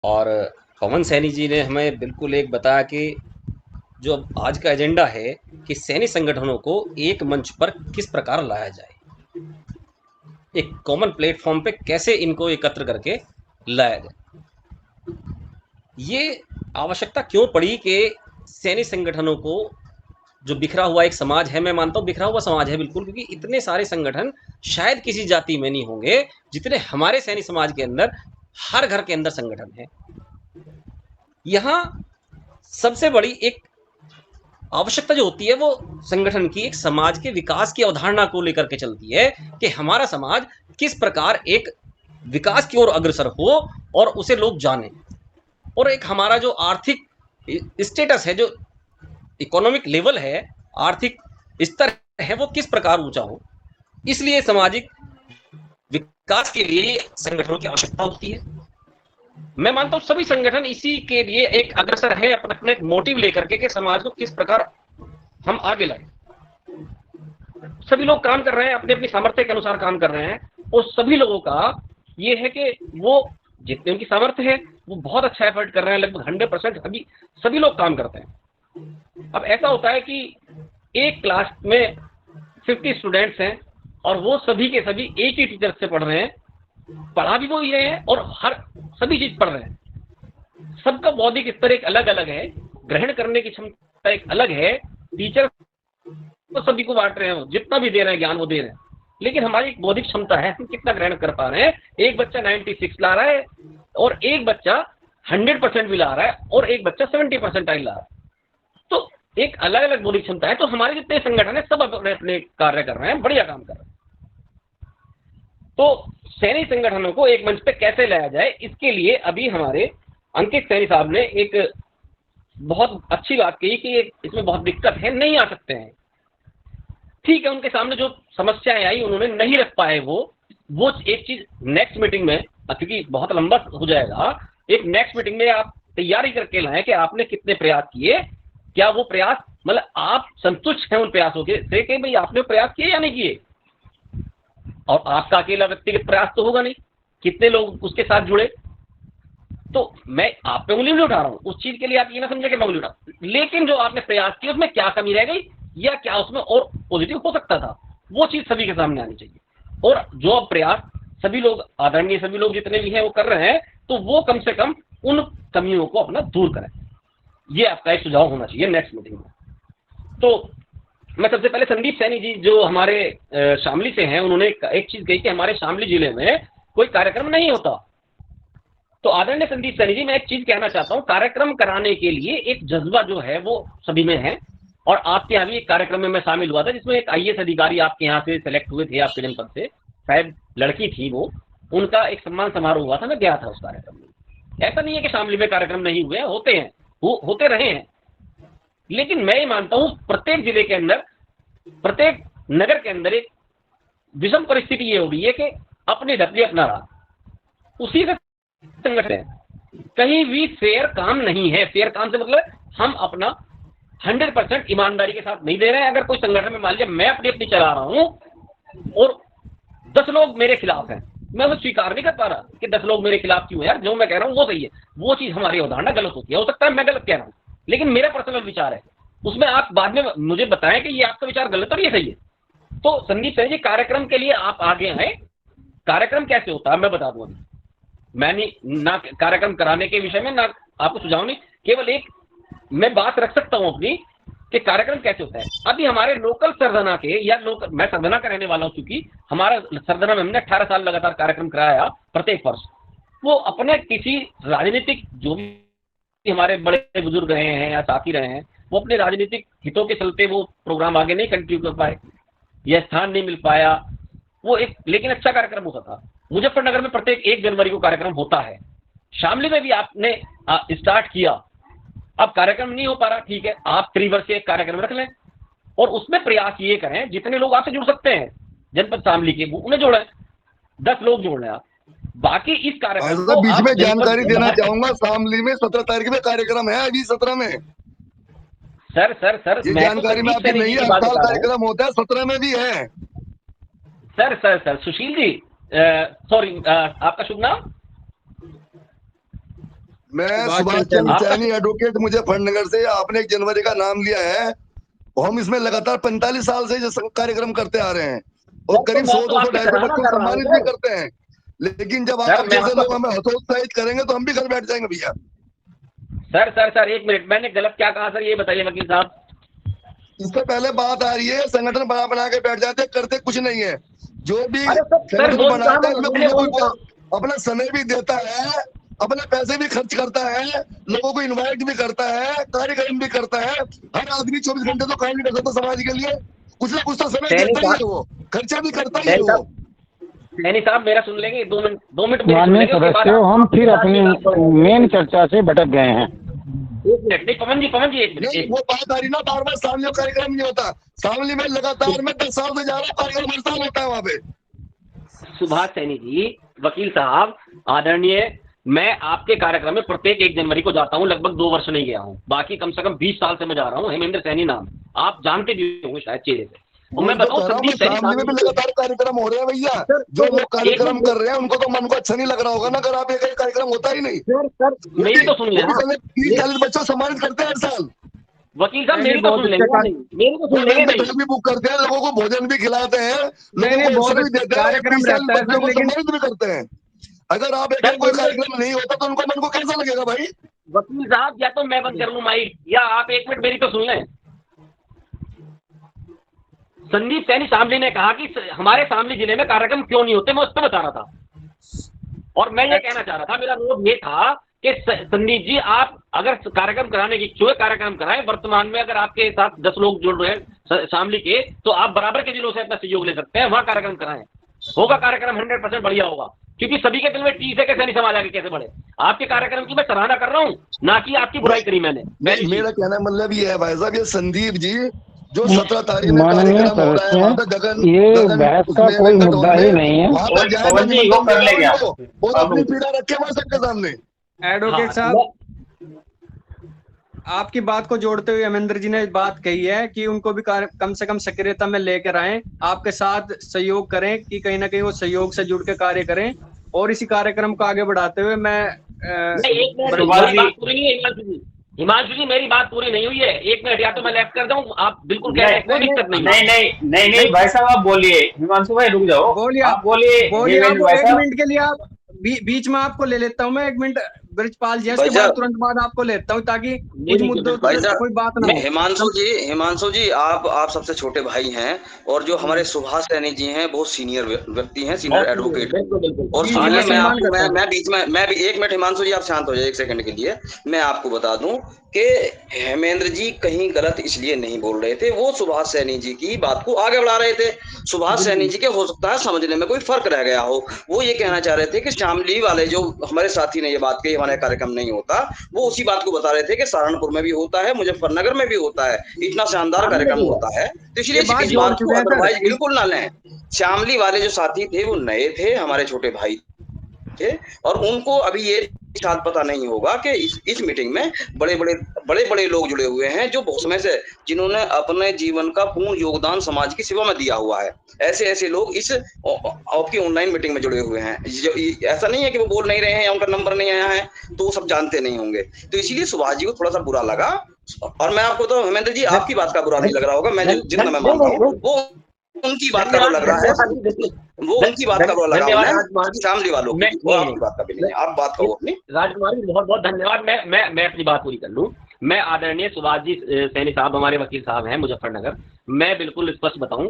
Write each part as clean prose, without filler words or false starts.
और पवन सैनी जी ने हमें बिल्कुल एक बताया कि जो अब आज का एजेंडा है कि सैन्य संगठनों को एक मंच पर किस प्रकार लाया जाए, एक कॉमन प्लेटफॉर्म पे कैसे इनको एकत्र करके लाया जाए। ये आवश्यकता क्यों पड़ी कि सैन्य संगठनों को, जो बिखरा हुआ एक समाज है, मैं मानता हूँ बिखरा हुआ समाज है बिल्कुल, क्योंकि इतने सारे संगठन शायद किसी जाति में नहीं होंगे जितने हमारे सैन्य समाज के अंदर हर घर के अंदर संगठन है। यहाँ सबसे बड़ी एक आवश्यकता जो होती है वो संगठन की एक समाज के विकास की अवधारणा को लेकर के चलती है कि हमारा समाज किस प्रकार एक विकास की ओर अग्रसर हो और उसे लोग जाने, और एक हमारा जो आर्थिक स्टेटस है, जो इकोनॉमिक लेवल है, आर्थिक स्तर है, वो किस प्रकार ऊंचा हो। इसलिए सामाजिक विकास के लिए संगठनों की आवश्यकता होती है। मैं मानता हूं सभी संगठन इसी के लिए एक अग्रसर है, अपने अपने मोटिव लेकर के कि समाज को किस प्रकार हम आगे लाए। सभी लोग काम कर रहे हैं, अपने अपनी सामर्थ्य के अनुसार काम कर रहे हैं, और सभी लोगों का ये है कि वो जितने उनकी सामर्थ्य है वो बहुत अच्छा एफर्ट कर रहे हैं, लगभग 100% अभी सभी लोग काम करते हैं। अब ऐसा होता है कि एक क्लास में 50 स्टूडेंट्स हैं और वो सभी के सभी एक ही टीचर से पढ़ रहे हैं, पढ़ा भी वो ये है और हर सभी चीज पढ़ रहे हैं। सबका बौद्धिक स्तर एक अलग अलग है, ग्रहण करने की क्षमता एक अलग है। टीचर तो सभी को बांट रहे हैं, जितना भी दे रहे हैं ज्ञान वो दे रहे हैं, लेकिन हमारी एक बौद्धिक क्षमता है, हम कितना ग्रहण कर पा रहे हैं। एक बच्चा 96 ला रहा है और एक बच्चा 100% भी ला रहा है और एक बच्चा 70% ला रहा है। तो एक अलग अलग बौद्धिक क्षमता है। तो हमारे जितने संगठन है सब अपने अपने कार्य कर रहे हैं, बढ़िया काम कर रहे हैं। तो सैनिक संगठनों को एक मंच पे कैसे लाया जाए, इसके लिए अभी हमारे अंकित सैनी साहब ने एक बहुत अच्छी बात कही कि इसमें बहुत दिक्कत है, नहीं आ सकते हैं। ठीक है, उनके सामने जो समस्याएं आई उन्होंने नहीं रख पाए वो एक चीज नेक्स्ट मीटिंग में, क्योंकि बहुत लंबा हो जाएगा, एक नेक्स्ट मीटिंग में आप तैयारी करके लाएं कि आपने कितने प्रयास किए, क्या वो प्रयास मतलब आप संतुष्ट हैं उन प्रयासों के से कि भाई आपने प्रयास किए या नहीं किए। और आपका अकेला व्यक्तिगत प्रयास तो होगा नहीं, कितने लोग उसके साथ जुड़े। तो मैं आप पे उंगली नहीं उठा रहा हूं, उस चीज के लिए आप ये ना समझे कि मैं उंगली उठा, लेकिन जो आपने प्रयास किया उसमें क्या कमी रह गई या क्या उसमें और पॉजिटिव हो सकता था, वो चीज सभी के सामने आनी चाहिए। और जो अब प्रयास सभी लोग, आदरणीय सभी लोग जितने भी हैं वो कर रहे हैं, तो वो कम से कम उन कमियों को अपना दूर करें। ये आपका एक सुझाव होना चाहिए नेक्स्ट मीटिंग में। तो मैं सबसे पहले संदीप सैनी जी जो हमारे शामली से हैं, उन्होंने एक चीज कही कि हमारे शामली जिले में कोई कार्यक्रम नहीं होता। तो आदरणीय संदीप सैनी जी, मैं एक चीज कहना चाहता हूं, कार्यक्रम कराने के लिए एक जज्बा जो है वो सभी में है। और आपके यहाँ भी एक कार्यक्रम में मैं शामिल हुआ था जिसमें एक आईएएस अधिकारी आपके यहाँ से सेलेक्ट हुए थे, आपके जनपद से, शायद लड़की थी वो, उनका एक सम्मान समारोह हुआ था, मैं गया था उस कार्यक्रम में। ऐसा नहीं है कि शामली में कार्यक्रम नहीं हुए, होते हैं, होते रहे हैं। लेकिन मैं ये मानता हूं प्रत्येक जिले के अंदर, प्रत्येक नगर के अंदर एक विषम परिस्थिति ये हो रही है कि अपनी ढपली अपना रहा, उसी से संगठन है। कहीं भी फेयर काम नहीं है। फेयर काम से मतलब हम अपना 100% ईमानदारी के साथ नहीं दे रहे हैं। अगर कोई संगठन में मान लिया मैं अपनी अपनी चला रहा हूं और 10 लोग मेरे खिलाफ हैं, मैं वो स्वीकार नहीं कर पा रहा कि 10 लोग मेरे खिलाफ क्यों है, यार जो मैं कह रहा हूं वो सही है, वो चीज हमारी अवधारणा गलत होती है। हो सकता है मैं गलत कह रहा हूं, लेकिन मेरा पर्सनल विचार है, उसमें आप बाद में मुझे बताएं कि ये आपका विचार गलत और ये सही है। तो संदीप सैनी जी, कार्यक्रम के लिए आप आगे आए। कार्यक्रम कैसे होता है मैं बता दूं। मैं नहीं ना कार्यक्रम कराने के विषय में ना आपको सुझाव नहीं, केवल एक मैं बात रख सकता हूं अपनी कि कार्यक्रम कैसे होता है। अभी हमारे लोकल सरधना के या लोकल, मैं सरधना का रहने वाला हूं, चूंकि हमारा सरधना में हमने 18 साल लगातार कार्यक्रम कराया प्रत्येक वर्ष। वो अपने किसी राजनीतिक, जो भी हमारे बड़े बुजुर्ग रहे हैं या साथी रहे हैं, वो अपने राजनीतिक हितों के चलते वो प्रोग्राम आगे नहीं कंटिन्यू कर पाए या स्थान नहीं मिल पाया। वो एक लेकिन अच्छा कार्यक्रम होता था। मुजफ्फरनगर में प्रत्येक 1 जनवरी को कार्यक्रम होता है। शामली में भी आपने स्टार्ट किया, अब कार्यक्रम नहीं हो पा रहा, ठीक है, आप त्रिवर्षीय एक कार्यक्रम रख लें और उसमें प्रयास ये करें जितने लोग आपसे जुड़ सकते हैं जनपद शामली के, उन्हें जोड़ें, 10 लोग जोड़ लें आप। बाकी इस कार्यक्रम को बीच आप में जनपद जानकारी देना चाहूंगा, शामली में 17 तारीख में कार्यक्रम है, अभी 17 में। सर सर सर ये मैं तो जानकारी में संदीप आपकी सैनी नहीं जी है, की हर बात साल बता रहा हूँ। कार्यक्रम होता है, 17 में भी है। Sir sir sir Sushil ji, sorry, आपका शुभ नाम? मैं सुभाष चंद्र सैनी एडवोकेट मुजफ्फरनगर से। आपने 1 जनवरी का नाम लिया है, और हम इसमें लगातार 45 साल से जो कार्यक्रम करते आ रहे हैं, और करीब 100-200-250 बच्चों को सम्मानित भी करते हैं। लेकिन जब आप जैसे लोग हमें हतोत्साहित करेंगे तो हम भी घर बैठ जाएंगे भैया। सर 1 मिनट, मैंने गलत क्या कहा सर, ये बताइए वकील साहब। इससे पहले बात आ रही है, संगठन बना के बैठ जाते, करते कुछ नहीं है। जो भी सर संगठन बनाता है उसमें कोई अपना समय भी देता है, अपने पैसे भी खर्च करता है, लोगों को इनवाइट भी करता है, कार्यक्रम भी करता है। हर आदमी 24 घंटे तो काम नहीं कर सकता समाज के लिए, कुछ ना कुछ तो समय देता ही है, वो खर्चा भी करता ही है वो। सैनी साहब मेरा सुन लेंगे, 2 मिनट माननीय सदस्यों, हम फिर अपनी मेन चर्चा से भटक गए हैं। 1 मिनट, नहीं पवन जी 1 मिनट। वो बात आ रही ना, बार बार शामली कार्यक्रम नहीं होता। शामली में लगातार में 10 साल से जा रहा कार्यक्रम हर साल होता है वहाँ पे। सुभाष सैनी जी, वकील साहब आदरणीय, मैं आपके कार्यक्रम में प्रत्येक 1 जनवरी को जाता हूं, लगभग 2 वर्ष नहीं गया हूं, बाकी कम से कम 20 साल से मैं जा रहा हूं। हेमेंद्र सैनी नाम आप जानते भी होंगे शायद चेहरे से। और मैं बताऊं, संदीप सैनी में भी लगातार कार्यक्रम हो रहे हैं भैया। जो लोग कार्यक्रम कर रहे हैं उनको तो मन को अच्छा नहीं लग रहा होगा ना, अगर आप एक कार्यक्रम होता ही नहीं। सर मेरी तो सुन लेना, 30-40 बच्चों सम्मानित करते हैं हर साल। वकील साहब मेरी तो सुन लेंगे, मेरी तो सुन लेंगे नहीं। भी बुक करते हैं, लोगों को भोजन भी खिलाते हैं, लोगों को अवसर भी देते हैं, बच्चों को सम्मानित भी करते हैं। अगर आप एक कोई कार्यक्रम नहीं होता तो उनको मन को कैसा लगेगा भाई? वकील साहब या तो मैं बंद कर लूं माइक, या आप 1 मिनट मेरी तो सुन लें। संदीप सैनी शामली ने कहा कि हमारे शामली जिले में कार्यक्रम क्यों नहीं होते, मैं उस पर बता रहा था। और मैं ये कहना चाह रहा था, मेरा अनुरोध ये था कि संदीप जी, आप अगर कार्यक्रम कराने की इच्छुक है, कार्यक्रम कराएं। वर्तमान में अगर आपके साथ 10 लोग जुड़ रहे हैं शामली के, तो आप बराबर के जिलों से अपना सहयोग ले सकते हैं, वहां कार्यक्रम कराएं। होगा कार्यक्रम 100% बढ़िया होगा, क्योंकि सभी के दिल में टीस है कि सैनी समाज आगे कैसे बढ़े। आपके कार्यक्रम की मैं सराहना कर रहा हूँ, ना कि आपकी बुराई करी मैंने। मेरा कहना मतलब ये है भाई साहब, ये संदीप जी जो 17 तारीख में माननीय सदस्य, ये बहस का कोई मुद्दा ही नहीं है। और अपनी पीड़ा रखे वहां सबके सामने। एडवोकेट साहब, आपकी बात को जोड़ते हुए हेमेंद्र जी ने बात कही है कि उनको भी कम से कम सक्रियता में लेकर आए, आपके साथ सहयोग करें, कि कहीं ना कहीं वो सहयोग से जुड़ के कार्य करें। और इसी कार्यक्रम को आगे बढ़ाते हुए मैं हिमांशु जी, मेरी बात पूरी नहीं हुई है। 1 मिनट, या तो मैं लेफ्ट कर दूं, आप बिल्कुल कह रहे हैं, कोई दिक्कत नहीं भाई साहब आप बोलिए। हिमांशु भाई रुक जाओ, बोलिए आप 1 मिनट के लिए आप बीच में आपको ले लेता हूँ मैं 1 मिनट, ब्रिजपाल जी, उसके बाद तुरंत बाद आपको लेता हूँ, ताकि कुछ मुद्दों पर कोई बात ना हो। हिमांशु जी आप सबसे छोटे भाई हैं, और जो हमारे सुभाष सैनी जी हैं बहुत सीनियर व्यक्ति हैं, सीनियर एडवोकेट। और मैं बीच में 1 मिनट, हिमांशु जी आप शांत हो जाए 1 सेकंड के लिए। मैं आपको बता दूं कि हेमेंद्र जी कहीं गलत इसलिए नहीं बोल रहे थे, वो सुभाष सैनी जी की बात को आगे बढ़ा रहे थे। सुभाष सैनी जी के हो सकता है समझने में कोई फर्क रह गया हो, वो ये कहना चाह रहे थे कि शामली वाले जो हमारे साथी ने ये बात कही हमारा कार्यक्रम नहीं होता, वो उसी बात को बता रहे थे कि सहारनपुर में भी होता है, मुजफ्फरनगर में भी होता है, इतना शानदार कार्यक्रम होता है। तो इसलिए इस बात को अदरवाइज बिल्कुल ना लें। शामली वाले जो साथी थे वो नए थे, हमारे छोटे भाई थे, और उनको अभी ये शायद पता नहीं होगा कि इस मीटिंग में बड़े बड़े लोग जुड़े हुए हैं, जो बहुत समय से, जिन्होंने अपने जीवन का पूर्ण योगदान समाज की सेवा में दिया हुआ है। ऐसे लोग इस आपकी ऑनलाइन मीटिंग में जुड़े हुए हैं। ऐसा नहीं है कि वो बोल नहीं रहे हैं या उनका नंबर नहीं आया है, तो वो सब जानते नहीं होंगे। तो इसीलिए सुभाष जी को थोड़ा सा बुरा लगा। और मैं आपको तो हेमेंद्र जी आपकी बात का बुरा नहीं लग रहा होगा, मैं जितना मैं मानता हूँ, वो उनकी बात का बुरा लग रहा है, वो उनकी बात का बुरा लगा शामली वालों की, वो आपकी बात का भी नहीं। आप बात करो अपनी। राजकुमार जी बहुत बहुत धन्यवाद। मैं अपनी बात पूरी कर लूं। मैं आदरणीय सुभाष जी सैनी साहब हमारे वकील साहब हैं मुजफ्फरनगर। मैं बिल्कुल स्पष्ट बताऊं,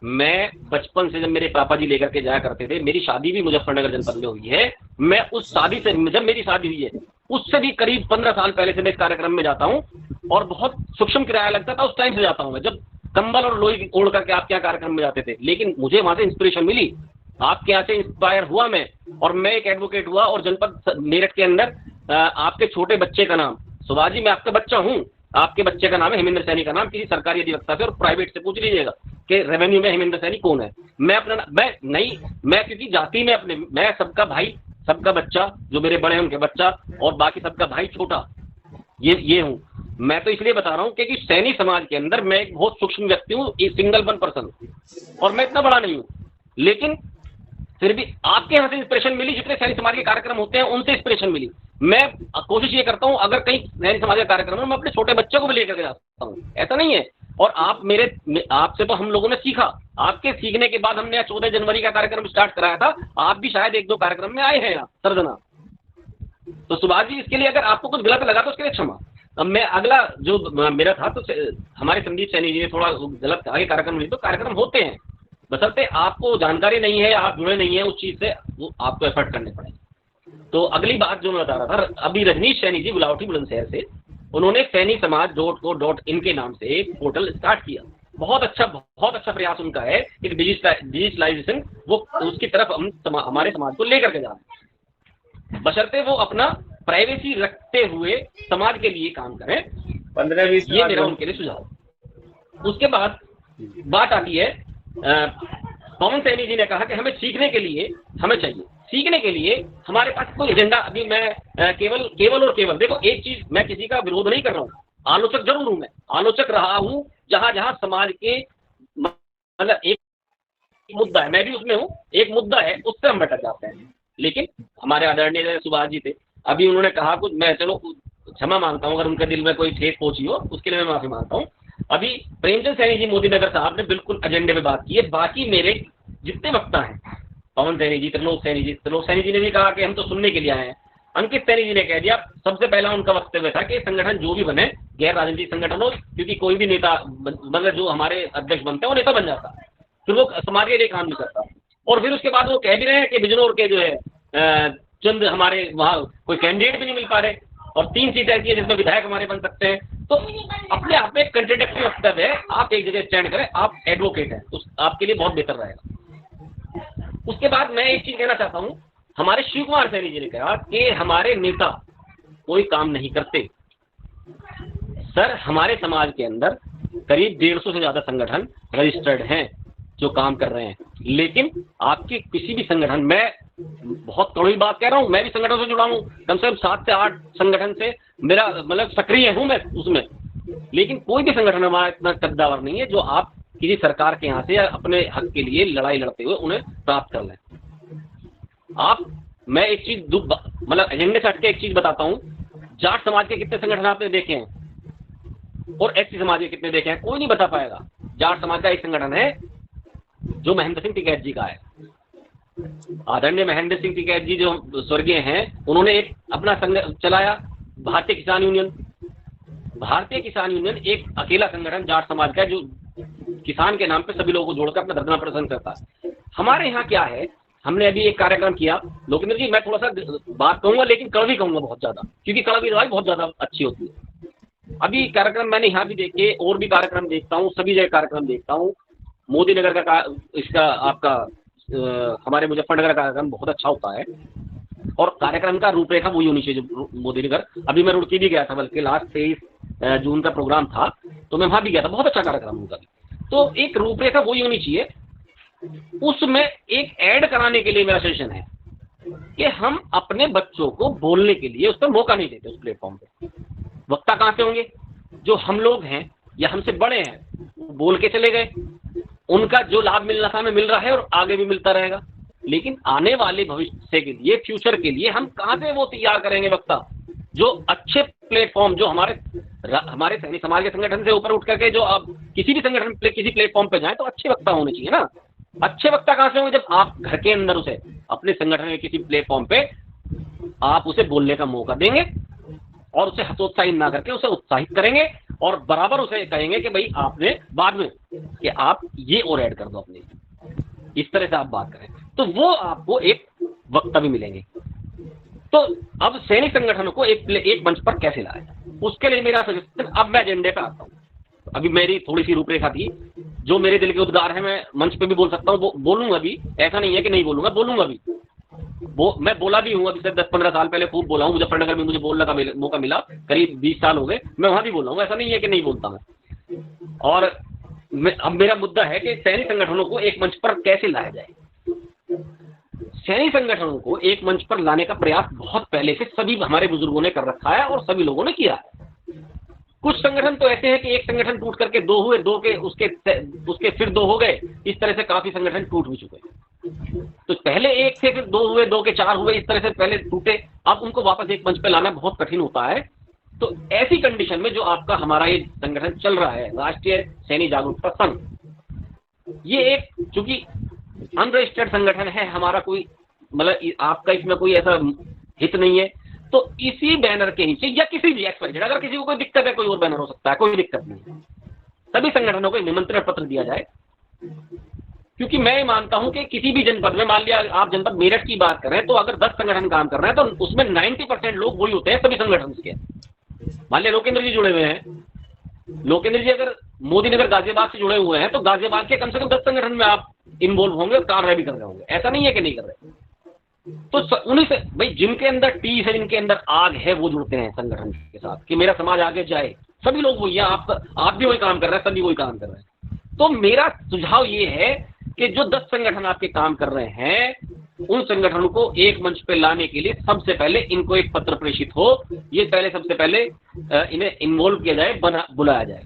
मैं बचपन से, जब मेरे पापा जी लेकर के जाया करते थे, मेरी शादी भी मुजफ्फरनगर जनपद में हुई है। मैं उस शादी से, जब मेरी शादी हुई है उससे भी करीब 15 साल पहले से मैं इस कार्यक्रम में जाता हूँ, और बहुत सूक्ष्म किराया लगता था, उस टाइम से जाता हूँ मैं, जब कंबल और लोई ओढ़ करके आपके यहाँ कार्यक्रम में जाते थे। लेकिन मुझे वहां से इंस्पिरेशन मिली, आपके यहाँ से इंस्पायर हुआ मैं, और मैं एक एडवोकेट हुआ। और जनपद मेरठ के अंदर आपके छोटे बच्चे का नाम, सुभाष जी मैं आपका बच्चा हूँ, आपके बच्चे का नाम है हेमेंद्र सैनी का नाम, किसी सरकारी अधिवक्ता से और प्राइवेट से पूछ लीजिएगा कि रेवेन्यू में हेमेंद्र सैनी कौन है। मैं क्योंकि जाति में अपने, मैं सबका भाई, सबका बच्चा, जो मेरे बड़े हैं उनके बच्चा, और बाकी सबका भाई छोटा, ये हूँ मैं। तो इसलिए बता रहा हूँ क्योंकि सैनी समाज के अंदर मैं एक बहुत सूक्ष्म व्यक्ति हूँ, सिंगल 1 पर्सन, और मैं इतना बड़ा नहीं हूँ। लेकिन फिर भी आपके यहाँ से इंस्पिरेशन मिली, जितने सैनी समाज के कार्यक्रम होते हैं उनसे इंस्पिरेशन मिली। मैं कोशिश ये करता हूँ, अगर कहीं सैनी समाज का कार्यक्रम है मैं अपने छोटे बच्चे को भी लेकर के जाता हूँ, ऐसा नहीं है। और आपसे तो हम लोगों ने सीखा, आपके सीखने के बाद हमने 14 जनवरी का कार्यक्रम स्टार्ट कराया था, आप भी शायद 1-2 कार्यक्रम में आए हैं यहाँ सर्जना। तो सुभाष जी, इसके लिए अगर आपको कुछ गलत लगा तो उसके लिए क्षमा। अब मैं अगला जो मेरा था, तो हमारे संदीप सैनी जी ने थोड़ा गलत आगे कार्यक्रम नहीं, तो कार्यक्रम होते हैं, बशर्ते आपको जानकारी नहीं है, आप जुड़े नहीं है उस चीज से, वो आपको एफर्ट करने पड़ेंगे। तो अगली बात जो मैं बता रहा था, अभी रजनीश सैनी जी गुलावटी बुलंदशहर से, उन्होंने सैनी समाज .co.in के नाम से एक पोर्टल स्टार्ट किया। बहुत अच्छा प्रयास उनका है, एक डिजिटलाइजेशन, वो उसकी तरफ हम हमारे समाज को लेकर के जा रहे हैं, बशर्ते वो अपना प्राइवेसी रखते हुए समाज के लिए काम करें। 15-20 ये मेरा उनके लिए सुझाव। उसके बाद बात आती है, पवन सैनी जी ने कहा कि हमें सीखने के लिए सीखने के लिए हमारे पास कोई एजेंडा, अभी मैं केवल देखो, एक चीज, मैं किसी का विरोध नहीं कर रहा हूँ, आलोचक जरूर हूं, मैं आलोचक रहा हूं, जहां समाज के मतलब एक मुद्दा है, मैं भी उसमें हूँ, एक मुद्दा है उससे हम भटक जाते हैं। लेकिन हमारे आदरणीय सुभाष जी थे, अभी उन्होंने कहा कुछ, मैं चलो क्षमा मांगता हूँ अगर उनके दिल में कोई ठेस पहुंची हो, उसके लिए मैं माफी मांगता हूँ। अभी प्रेमचंद सैनी जी मोदी नगर साहब ने बिल्कुल एजेंडे पे बात की है। बाकी मेरे जितने वक्ता हैं, पवन सैनी जी, त्रिलोक सैनी जी ने भी कहा कि हम तो सुनने के लिए आए हैं। अंकित सैनी जी ने कह दिया, सबसे पहला उनका वक्तव्य था कि संगठन जो भी बने, गैर राजनीतिक संगठन हो, क्योंकि कोई भी नेता मतलब जो हमारे अध्यक्ष बनते हैं वो नेता बन जाता है, फिर वो समाज के लिए काम नहीं करता। और फिर उसके बाद वो कह भी रहे हैं कि बिजनौर के जो है चंद हमारे वहाँ कोई कैंडिडेट भी नहीं मिल पा रहे, और 3 सीट ऐसी है जिसमें विधायक हमारे बन सकते हैं। तो अपने आप में कंट्राडिक्टरी वक्तव्य है, आप एक जगह स्टैंड करें, आप एडवोकेट हैं, तो आपके लिए बहुत बेहतर रहेगा। उसके बाद मैं एक चीज कहना चाहता हूँ, हमारे शिव कुमार सैनी जी ने कहा कि हमारे नेता कोई काम नहीं करते। सर, हमारे समाज के अंदर करीब 150 से ज्यादा संगठन रजिस्टर्ड हैं जो काम कर रहे हैं, लेकिन आपके किसी भी संगठन, मैं बहुत कड़वी बात कह रहा हूँ, मैं भी संगठन से जुड़ा हूँ, कम से कम 7 से 8 संगठन से मेरा मतलब सक्रिय हूँ मैं उसमें, लेकिन कोई भी संगठन हमारा इतना कद्दावर नहीं है जो आप किसी सरकार के यहाँ से या अपने हक के लिए लड़ाई लड़ते हुए उन्हें प्राप्त कर लें। मैं एक चीज मतलब एजेंडे से हट के एक चीज बताता हूँ, जाट समाज के कितने संगठन आपने देखे हैं और एससी समाज के कितने देखे हैं, कोई नहीं बता पाएगा। जाट समाज का एक संगठन है जो महेंद्र सिंह टिकैत जी का है, आदरणीय महेंद्र सिंह टिकैत जी जो स्वर्गीय हैं, उन्होंने एक अपना संघ चलाया, भारतीय किसान यूनियन एक अकेला संगठन जाट समाज का है जो किसान के नाम पे सभी लोगों को जोड़कर अपना धरना प्रदर्शन करता है। हमारे यहाँ क्या है, हमने अभी एक कार्यक्रम किया, लोकेंद्र जी मैं थोड़ा सा बात कहूंगा लेकिन कड़वी कहूंगा बहुत ज्यादा, क्योंकि कड़वी दवाई बहुत ज्यादा अच्छी होती है। अभी कार्यक्रम मैंने यहाँ भी देखे, और भी कार्यक्रम देखता हूँ, सभी जगह कार्यक्रम देखता हूँ। मोदी नगर का इसका आपका हमारे मुजफ्फरनगर का कार्यक्रम बहुत अच्छा होता है, और कार्यक्रम का रूपरेखा वही होनी चाहिए जो मोदी नगर। अभी मैं रुड़की भी गया था, बल्कि लास्ट 23 जून का प्रोग्राम था, तो मैं वहां भी गया था, बहुत अच्छा कार्यक्रम उनका भी। तो एक रूपरेखा वही होनी चाहिए, उसमें एक ऐड कराने के लिए मेरा सजेशन है कि हम अपने बच्चों को बोलने के लिए उस पर मौका नहीं देते। उस प्लेटफॉर्म पे वक्ता कहाँ से होंगे, जो हम लोग हैं या हमसे बड़े हैं, बोल के चले गए, उनका जो लाभ मिलना था हमें मिल रहा है और आगे भी मिलता रहेगा। लेकिन आने वाले भविष्य के लिए, फ्यूचर के लिए हम कहाँ से वो तैयार करेंगे वक्ता, जो अच्छे प्लेटफॉर्म, जो हमारे सैनिक समाज के संगठन से ऊपर उठ करके जो आप किसी भी संगठन किसी प्लेटफॉर्म पे जाएं, तो अच्छे वक्ता होने चाहिए ना। अच्छे वक्ता कहाँ से होंगे, जब आप घर के अंदर उसे अपने संगठन के किसी प्लेटफॉर्म पे आप उसे बोलने का मौका देंगे और उसे हतोत्साहित ना करके उसे उत्साहित करेंगे, और बराबर उसे कहेंगे कि भाई आपने बाद में कि आप ये और ऐड कर दो अपने, इस तरह से आप बात करें, तो वो आपको एक वक्ता भी मिलेंगे। तो अब सैनिक संगठनों को एक मंच पर कैसे लाए, उसके लिए मेरा सजेशन, अब मैं एजेंडे पे आता हूँ। अभी मेरी थोड़ी सी रूपरेखा थी, जो मेरे दिल के उद्गार है मैं मंच पे भी बोल सकता हूँ, बोलूंगा भी, ऐसा नहीं है कि नहीं बोलूंगा भी। मैं बोला भी हूँ, अभी से 10-15 साल पहले खूब बोला हूँ, मुजफ्फरनगर में मुझे बोलने का मौका मिला, करीब 20 साल हो गए, मैं वहां भी बोला हूँ, ऐसा नहीं है कि नहीं बोलता मैं। और अब मेरा मुद्दा है कि सैनिक संगठनों को एक मंच पर कैसे लाया जाए। सैनिक संगठनों को एक मंच पर लाने का प्रयास बहुत पहले से सभी हमारे बुजुर्गों ने कर रखा है और सभी लोगों ने किया है। कुछ संगठन तो ऐसे हैं कि एक संगठन टूट करके 2 हुए, 2 के उसके फिर 2 हो गए, इस तरह से काफी संगठन टूट भी चुके हैं। तो पहले एक थे, फिर 2 हुए, 2 के 4 हुए, इस तरह से पहले टूटे, अब उनको वापस एक मंच पे लाना बहुत कठिन होता है। तो ऐसी कंडीशन में जो आपका हमारा ये संगठन चल रहा है, राष्ट्रीय सैनिक जागरूकता संघ, ये एक चूंकि अनरजिस्टर्ड संगठन है, हमारा कोई मतलब आपका इसमें कोई ऐसा हित नहीं है, तो इसी बैनर के नीचे या किसी भी एक्सपेक्टेड, अगर किसी को कोई दिक्कत है कोई और बैनर हो सकता है, कोई दिक्कत नहीं, सभी संगठनों को निमंत्रण पत्र दिया जाए। क्योंकि मैं मानता हूं कि किसी भी जनपद में, मान लिया आप जनपद मेरठ की बात करें, तो अगर 10 संगठन काम कर रहे हैं तो उसमें 90% लोग वही होते हैं सभी संगठन के। मान लिया लोकेंद्र जी जुड़े हुए हैं, लोकेंद्र जी अगर मोदी नगर गाजियाबाद से जुड़े हुए हैं तो गाजियाबाद के कम से कम 10 संगठन में आप इन्वॉल्व होंगे और कार्य भी कर रहे होंगे, ऐसा नहीं है कि नहीं कर रहे। तो उन्हीं से भाई जिनके अंदर टीस है, जिनके अंदर आग है, वो जुड़ते हैं संगठन के साथ कि मेरा समाज आगे जाए। सभी लोग वही है, आप भी वही काम कर रहे हैं, सभी वही काम कर रहे हैं। तो मेरा सुझाव ये है कि जो 10 संगठन आपके काम कर रहे हैं, उन संगठनों को एक मंच पे लाने के लिए सबसे पहले इनको एक पत्र प्रेषित हो, ये पहले सबसे पहले इन्हें इन्वॉल्व किया जाए, बुलाया जाए,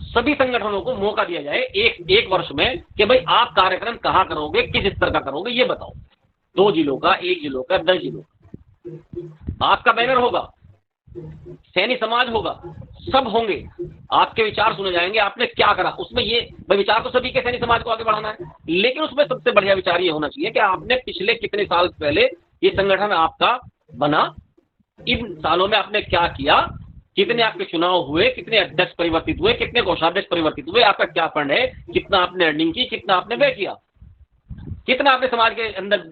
सभी संगठनों को मौका दिया जाए एक वर्ष में कि भाई आप कार्यक्रम कहाँ करोगे, किस स्तर का करोगे, ये बताओ। 2 जिलों का, 1 जिलों का, 10 जिलों का, आपका बैनर होगा, सैनिक समाज होगा, सब होंगे, आपके विचार सुने जाएंगे, आपने क्या करा उसमें। ये भाई विचार तो सभी के सैनिक समाज को आगे बढ़ाना है, लेकिन उसमें सबसे बढ़िया विचार ये होना चाहिए कि आपने पिछले कितने साल पहले ये संगठन आपका बना, इन सालों में आपने क्या किया, कितने आपके चुनाव हुए, कितने अध्यक्ष परिवर्तित हुए, कितने कोषाध्यक्ष परिवर्तित हुए, आपका क्या फंड है, कितना आपने अर्निंग की, कितना आपने व्यय किया, कितना आपने समाज के अंदर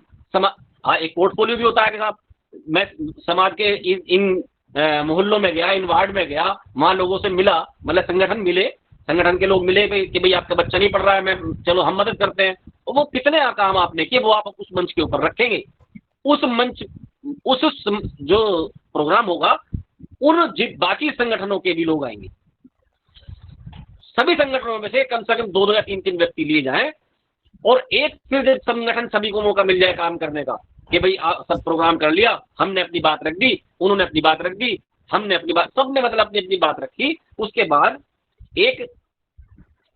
एक पोर्टफोलियो भी होता है कि साहब मैं समाज के इन मोहल्लों में गया, इन वार्ड में गया, वहां लोगों से मिला, मतलब संगठन मिले, संगठन के लोग मिले कि भाई आपका बच्चा नहीं पढ़ रहा है, मैं चलो हम मदद करते हैं। और वो कितने काम आपने किए वो आप उस मंच के ऊपर रखेंगे। उस मंच उस जो प्रोग्राम होगा उन बाकी संगठनों के भी लोग आएंगे। सभी संगठनों में से कम 2 या 3 व्यक्ति लिए जाएं और एक फिर संगठन सभी को मौका मिल जाए काम करने का कि भाई सब प्रोग्राम कर लिया, हमने अपनी बात रख दी, उन्होंने अपनी बात रख दी, हमने अपनी बात, सबने मतलब अपनी अपनी बात रखी। उसके बाद एक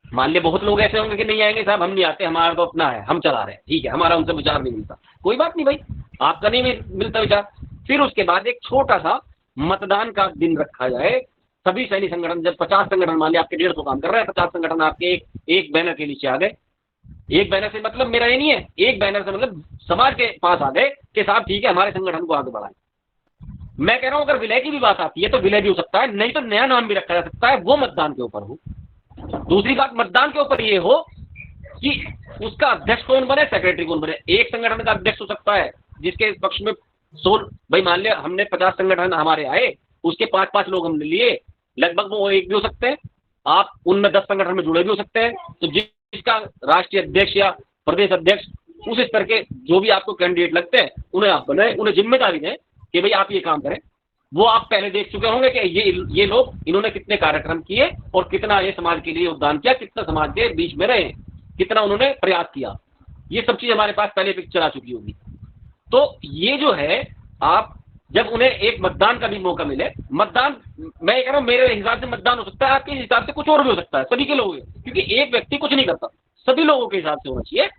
मान लिया बहुत लोग ऐसे होंगे कि नहीं आएंगे साहब, हम नहीं आते, हमारा तो अपना है, हम चला रहे हैं, ठीक है, हमारा उनसे विचार नहीं मिलता, कोई बात नहीं भाई, आपका नहीं मिलता विचार। फिर उसके बाद एक छोटा सा मतदान का दिन रखा जाए। सभी सैनिक संगठन, जब 50 संगठन मान लिया आपके 150 काम कर रहे हैं, 50 संगठन आपके एक बैनर के नीचे आ गए। एक बैनर से मतलब मेरा ये नहीं है, एक बैनर से मतलब समाज के पास आ गए कि साहब ठीक है हमारे संगठन को आगे बढ़ाएं। मैं कह रहा हूं अगर विलय की भी बात आती है तो विलय भी हो सकता है, नहीं तो नया नाम भी रखा जा सकता है, वो मतदान के ऊपर हो। दूसरी बात मतदान के ऊपर ये हो कि उसका अध्यक्ष कौन बने, सेक्रेटरी कौन बने। एक संगठन का अध्यक्ष हो सकता है जिसके पक्ष में 16 भाई मान लिया हमने 50 संगठन हमारे आए, उसके 5-5 लोग हमने लिए, लगभग वो एक भी हो सकते हैं, आप उनमें 10 संगठन में जुड़े भी हो सकते हैं। तो जिसका राष्ट्रीय अध्यक्ष या प्रदेश अध्यक्ष उस स्तर के जो भी आपको कैंडिडेट लगते हैं उन्हें आप बनाए, उन्हें जिम्मेदारी दें कि भाई आप ये काम करें। वो आप पहले देख चुके होंगे कि ये लोग इन्होंने कितने कार्यक्रम किए और कितना ये समाज के लिए योगदान किया, कितना समाज के बीच में रहे, कितना उन्होंने प्रयास किया, ये सब चीज हमारे पास पहले पिक्चर आ चुकी होगी। तो ये जो है आप जब उन्हें एक मतदान का भी मौका मिले, मतदान मैं कह रहा हूँ मेरे हिसाब से मतदान हो सकता है, आपके हिसाब से कुछ और भी हो सकता है, सभी के लोग, क्योंकि एक व्यक्ति कुछ नहीं करता, सभी लोगों के हिसाब से होना चाहिए।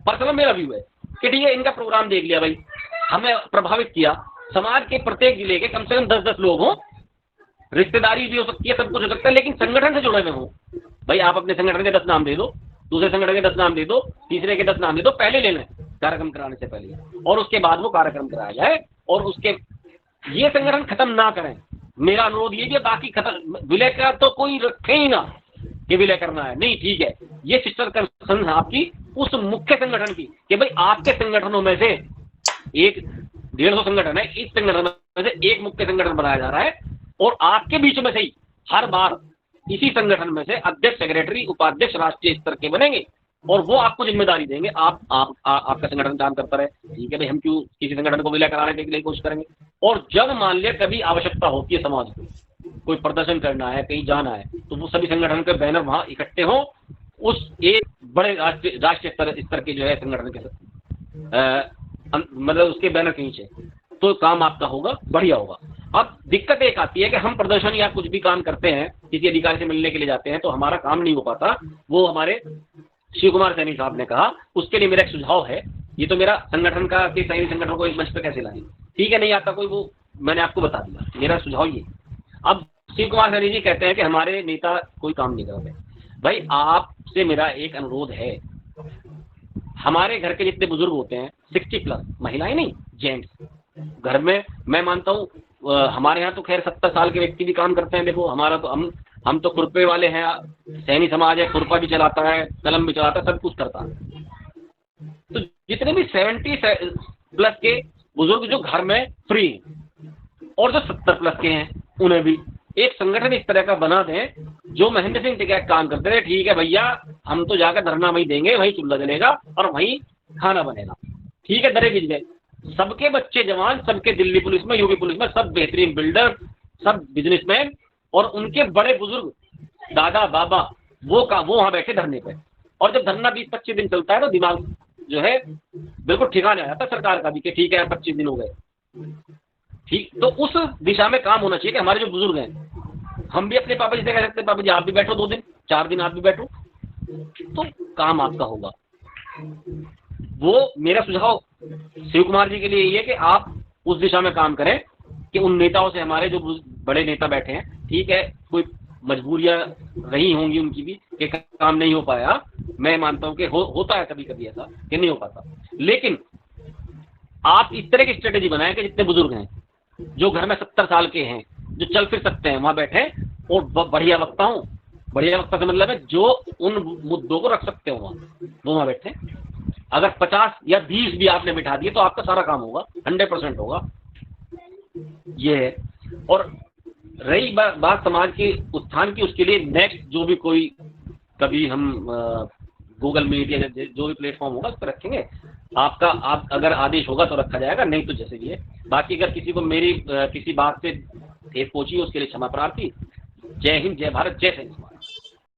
पर्सनल मेरा व्यू है कि ठीक है इनका प्रोग्राम देख लिया भाई, हमें प्रभावित किया, समाज के प्रत्येक जिले के कम से कम 10-10 लोग हों, रिश्तेदारी भी हो सकती है, सब कुछ हो सकता है, लेकिन संगठन से जुड़े हुए हों। भाई आप अपने संगठन के 10 नाम दे दो, दूसरे संगठन के 10 नाम दे दो, तीसरे के 10 नाम दे दो, पहले लेना है कार्यक्रम कराने से पहले, और उसके बाद वो कार्यक्रम कराया जाए। और उसके ये संगठन खत्म ना करें, मेरा अनुरोध ये भी, बाकी खत्म विलय का तो कोई रखे ही ना कि विलय करना है, नहीं ठीक है, ये सिस्टर कंसर्न है आपकी उस मुख्य संगठन की कि भाई आपके संगठनों में से एक 150 संगठन है, इस संगठन में से एक मुख्य संगठन बनाया जा रहा है और आपके बीच में से ही हर बार इसी संगठन में से अध्यक्ष, सेक्रेटरी, उपाध्यक्ष राष्ट्रीय स्तर के बनेंगे और वो आपको जिम्मेदारी देंगे। आपका संगठन काम करता रहे, ठीक है भाई, हम क्यों किसी संगठन को विलय कराने के लिए कोशिश करेंगे। और जब मान लिया कभी आवश्यकता होती है समाज को, कोई प्रदर्शन करना है, कहीं जाना है, तो वो सभी संगठन के बैनर वहां इकट्ठे हों उस एक बड़े राष्ट्रीय स्तर के जो है संगठन के मतलब उसके बैनर के नीचे, तो काम आपका होगा, बढ़िया होगा। अब दिक्कत एक आती है कि हम प्रदर्शन या कुछ भी काम करते हैं, किसी अधिकारी से मिलने के लिए जाते हैं, तो हमारा काम नहीं हो पाता, वो हमारे शिव कुमार सैनी साहब ने कहा, उसके लिए मेरा एक सुझाव है। ये तो मेरा संगठन का कि सैनिक संगठन को एक मंच पे कैसे लाएं, ठीक है, नहीं आता कोई, वो मैंने आपको बता दिया, मेरा सुझाव ये। अब शिव कुमार सैनी जी कहते हैं कि हमारे नेता कोई काम नहीं कर रहे। भाई आपसे मेरा एक अनुरोध है, हमारे घर के जितने बुजुर्ग होते हैं 60+, महिलाएं नहीं, जेंट्स घर में, मैं मानता हूँ हमारे यहाँ तो खैर 70 साल के व्यक्ति भी काम करते हैं। देखो हमारा तो हम तो खुरपे वाले हैं, सैनी समाज है, खुरपा भी चलाता है, कलम भी चलाता है, सब कुछ करता है। तो जितने भी 70+ के बुजुर्ग जो घर में फ्री, और जो 70+ के हैं, उन्हें भी एक संगठन इस तरह का बना दें जो महेंद्र सिंह टिकैत काम करते हैं। ठीक है भैया, हम तो जाकर धरना वहीं देंगे, वहीं चूल्हा जलेगा और वहीं खाना बनेगा, ठीक है, दरे गिज गए। सबके बच्चे जवान, सबके दिल्ली पुलिस में, यूपी पुलिस में, सब बेहतरीन बिल्डर, सब बिजनेसमैन, और उनके बड़े बुजुर्ग दादा बाबा वो वहाँ बैठे धरने पे। और जब धरना 20-25 दिन चलता है तो दिमाग जो है बिल्कुल ठिकाने आ जाता है सरकार का भी कि ठीक है 25 दिन हो गए, ठीक। तो उस दिशा में काम होना चाहिए कि हमारे जो बुजुर्ग हैं, हम भी अपने पापा जी से कह सकते हैं पापा जी आप भी बैठो 2 दिन 4 दिन आप भी बैठो, तो काम आपका होगा। वो मेरा सुझाव शिव कुमार जी के लिए ये है कि आप उस दिशा में काम करें कि उन नेताओं से, हमारे जो बड़े नेता बैठे हैं, ठीक है, कोई मजबूरियां रही होंगी उनकी भी कि काम नहीं हो पाया, मैं मानता हूं कि होता है कभी कभी ऐसा कि नहीं हो पाता, लेकिन आप इस तरह की स्ट्रेटेजी बनाएं कि जितने बुजुर्ग हैं, जो घर में 70 साल के हैं, जो चल फिर सकते हैं, वहां बैठे और बढ़िया वक्ता से मतलब है जो उन मुद्दों को रख सकते हो वो वहां बैठे। अगर 50 या 20 भी आपने बिठा दिए तो आपका सारा काम होगा, 100% होगा, ये है। और रही बात समाज के उत्थान की, उसके लिए नेक्स्ट जो भी कोई कभी हम गूगल मीट या जो भी प्लेटफॉर्म होगा उस पर रखेंगे, आप अगर आदेश होगा तो रखा जाएगा, नहीं तो जैसे भी है। बाकी अगर किसी को मेरी किसी बात से ठेस पहुंची है उसके लिए क्षमा प्रार्थी। जय हिंद, जय भारत, जय सैनिक।